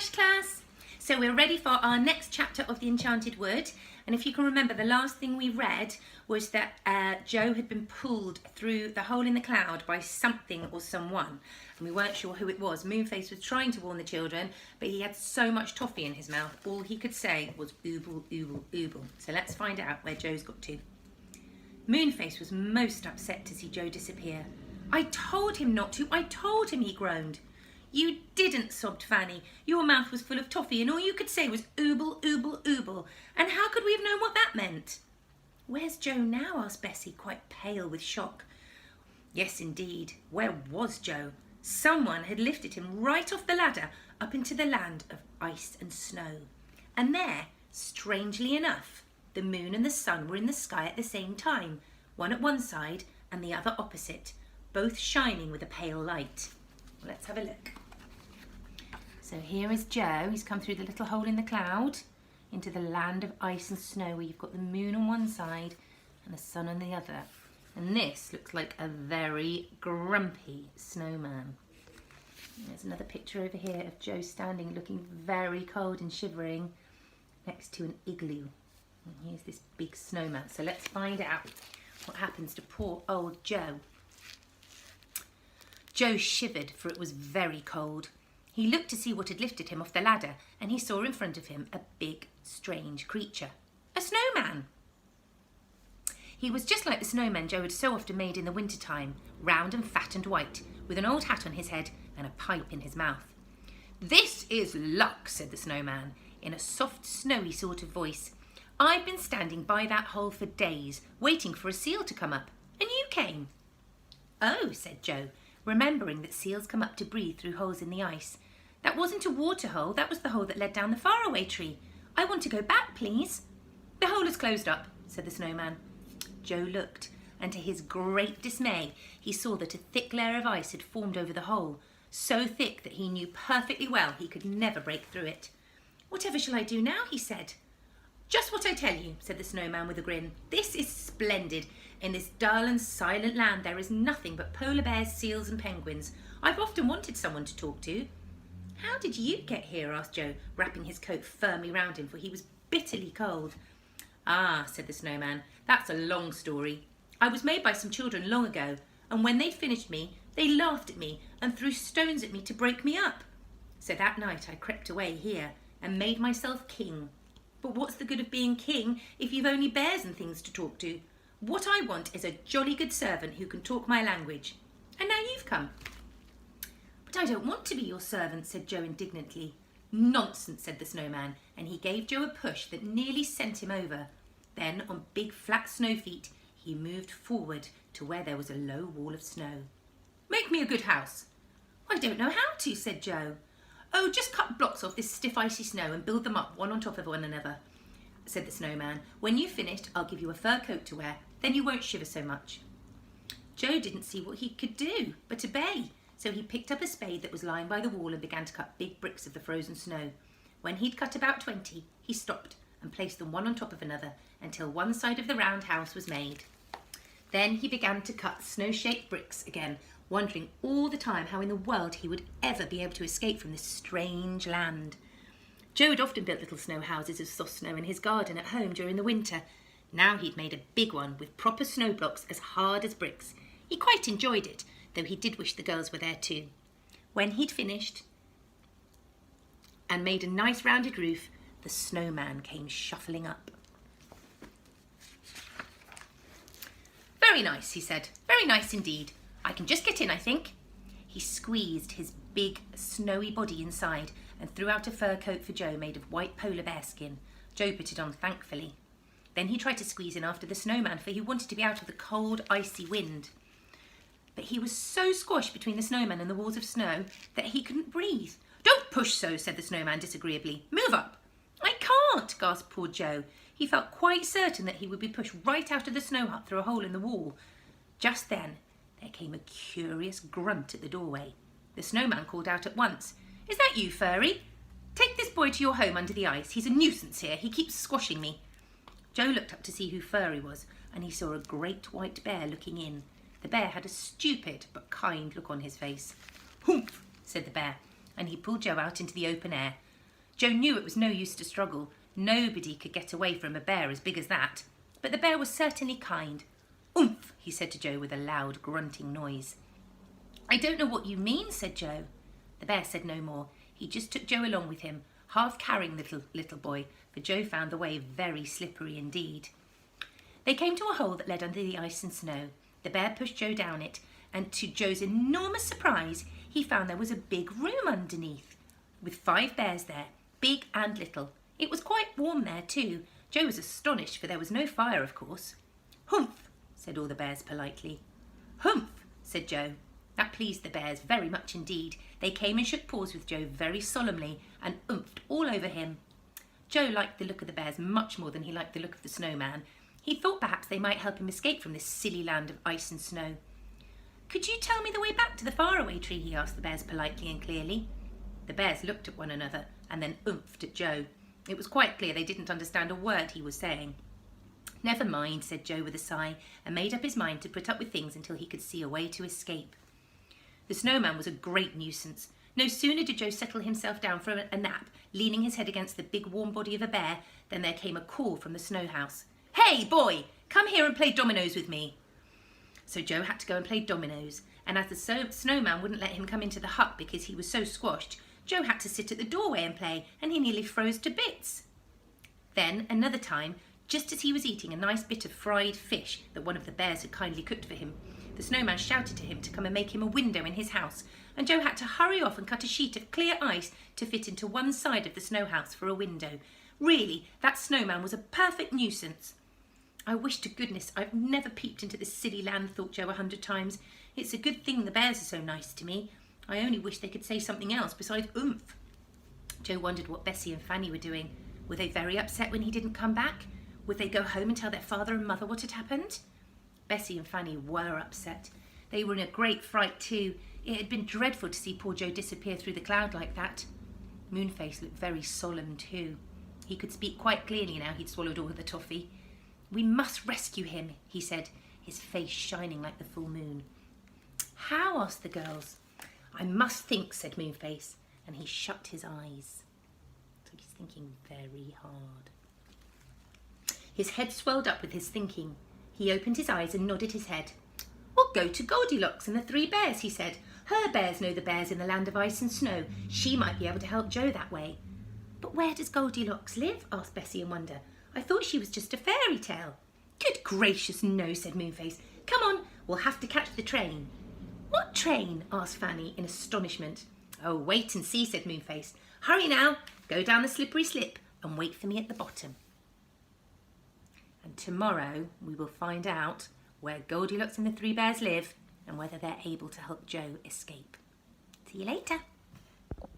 Hush class! So we're ready for our next chapter of the Enchanted Wood, and if you can remember, the last thing we read was that Joe had been pulled through the hole in the cloud by something or someone, and we weren't sure who it was. Moonface was trying to warn the children, but he had so much toffee in his mouth, all he could say was ooble, ooble, ooble. So let's find out where Joe's got to. Moonface was most upset to see Joe disappear. "I told him not to, I told him," he groaned. "You didn't," sobbed Fanny. "Your mouth was full of toffee and all you could say was ooble, ooble, ooble. And how could we have known what that meant?" "Where's Joe now?" asked Bessie, quite pale with shock. Yes, indeed. Where was Joe? Someone had lifted him right off the ladder up into the land of ice and snow. And there, strangely enough, the moon and the sun were in the sky at the same time, one at one side and the other opposite, both shining with a pale light. Let's have a look. So here is Joe. He's come through the little hole in the cloud into the land of ice and snow, where you've got the moon on one side and the sun on the other. And this looks like a very grumpy snowman. There's another picture over here of Joe standing looking very cold and shivering next to an igloo. And here's this big snowman. So let's find out what happens to poor old Joe. Joe shivered, for it was very cold. He looked to see what had lifted him off the ladder, and he saw in front of him a big, strange creature. A snowman! He was just like the snowman Joe had so often made in the winter time, round and fat and white, with an old hat on his head and a pipe in his mouth. "This is luck," said the snowman, in a soft, snowy sort of voice. "I've been standing by that hole for days, waiting for a seal to come up, and you came." "Oh," said Joe, remembering that seals come up to breathe through holes in the ice. "That wasn't a water hole, that was the hole that led down the faraway tree. I want to go back, please." "The hole is closed up," said the snowman. Joe looked, and to his great dismay, he saw that a thick layer of ice had formed over the hole, so thick that he knew perfectly well he could never break through it. "Whatever shall I do now?" he said. "Just what I tell you," said the snowman with a grin. "This is splendid. In this dull and silent land there is nothing but polar bears, seals and penguins. I've often wanted someone to talk to." "How did you get here?" asked Joe, wrapping his coat firmly round him, for he was bitterly cold. "Ah," said the snowman, "that's a long story. I was made by some children long ago, and when they'd finished me, they laughed at me and threw stones at me to break me up. So that night I crept away here and made myself king. But what's the good of being king if you've only bears and things to talk to? What I want is a jolly good servant who can talk my language. And now you've come." "But I don't want to be your servant," said Joe indignantly. "Nonsense," said the snowman, and he gave Joe a push that nearly sent him over. Then, on big flat snow feet, he moved forward to where there was a low wall of snow. "Make me a good house." "I don't know how to," said Joe. "Oh, just cut blocks off this stiff icy snow and build them up one on top of one another," said the snowman. "When you've finished, I'll give you a fur coat to wear, then you won't shiver so much." Joe didn't see what he could do but obey, so he picked up a spade that was lying by the wall and began to cut big bricks of the frozen snow. When he'd cut about 20, he stopped and placed them one on top of another until one side of the round house was made. Then he began to cut snow-shaped bricks again, wondering all the time how in the world he would ever be able to escape from this strange land. Joe had often built little snow houses of soft snow in his garden at home during the winter. Now he'd made a big one with proper snow blocks as hard as bricks. He quite enjoyed it, though he did wish the girls were there too. When he'd finished and made a nice rounded roof, the snowman came shuffling up. "Very nice," he said. "Very nice indeed. I can just get in, I think." He squeezed his big, snowy body inside and threw out a fur coat for Joe made of white polar bear skin. Joe put it on thankfully. Then he tried to squeeze in after the snowman, for he wanted to be out of the cold, icy wind. But he was so squashed between the snowman and the walls of snow that he couldn't breathe. "Don't push so," said the snowman disagreeably. "Move up." "I can't," gasped poor Joe. He felt quite certain that he would be pushed right out of the snow hut through a hole in the wall. Just then, there came a curious grunt at the doorway. The snowman called out at once, "Is that you, Furry? Take this boy to your home under the ice. He's a nuisance here. He keeps squashing me." Joe looked up to see who Furry was, and he saw a great white bear looking in. The bear had a stupid but kind look on his face. "Humph," said the bear, and he pulled Joe out into the open air. Joe knew it was no use to struggle. Nobody could get away from a bear as big as that. But the bear was certainly kind. "Oomph," he said to Joe with a loud grunting noise. "I don't know what you mean," said Joe. The bear said no more. He just took Joe along with him, half carrying the little boy, for Joe found the way very slippery indeed. They came to a hole that led under the ice and snow. The bear pushed Joe down it, and to Joe's enormous surprise, he found there was a big room underneath, with 5 bears there, big and little. It was quite warm there too. Joe was astonished, for there was no fire, of course. "Humph," said all the bears politely. "Humph," said Joe. That pleased the bears very much indeed. They came and shook paws with Joe very solemnly and oomphed all over him. Joe liked the look of the bears much more than he liked the look of the snowman. He thought perhaps they might help him escape from this silly land of ice and snow. "Could you tell me the way back to the faraway tree?" he asked the bears politely and clearly. The bears looked at one another and then oomphed at Joe. It was quite clear they didn't understand a word he was saying. "Never mind," said Joe with a sigh, and made up his mind to put up with things until he could see a way to escape. The snowman was a great nuisance. No sooner did Joe settle himself down for a nap, leaning his head against the big warm body of a bear, than there came a call from the snow house. "Hey, boy, come here and play dominoes with me." So Joe had to go and play dominoes, and as the snowman wouldn't let him come into the hut because he was so squashed, Joe had to sit at the doorway and play, and he nearly froze to bits. Then, another time, just as he was eating a nice bit of fried fish that one of the bears had kindly cooked for him, the snowman shouted to him to come and make him a window in his house, and Joe had to hurry off and cut a sheet of clear ice to fit into one side of the snow house for a window. Really, that snowman was a perfect nuisance. "I wish to goodness I've never peeped into this silly land," thought Joe 100 times. "It's a good thing the bears are so nice to me. I only wish they could say something else besides oomph." Joe wondered what Bessie and Fanny were doing. Were they very upset when he didn't come back? Would they go home and tell their father and mother what had happened? Bessie and Fanny were upset. They were in a great fright too. It had been dreadful to see poor Joe disappear through the cloud like that. Moonface looked very solemn too. He could speak quite clearly now he'd swallowed all the toffee. "We must rescue him," he said, his face shining like the full moon. "How?" asked the girls. "I must think," said Moonface, and he shut his eyes. So he's thinking very hard. His head swelled up with his thinking. He opened his eyes and nodded his head. "We'll go to Goldilocks and the 3 bears," he said. "Her bears know the bears in the land of ice and snow. She might be able to help Joe that way." "But where does Goldilocks live?" asked Bessie in wonder. "I thought she was just a fairy tale." "Good gracious, no," said Moonface. "Come on, we'll have to catch the train." "What train?" asked Fanny in astonishment. "Oh, wait and see," said Moonface. "Hurry now, go down the slippery slip and wait for me at the bottom." And tomorrow we will find out where Goldilocks and the 3 bears live and whether they're able to help Joe escape. See you later.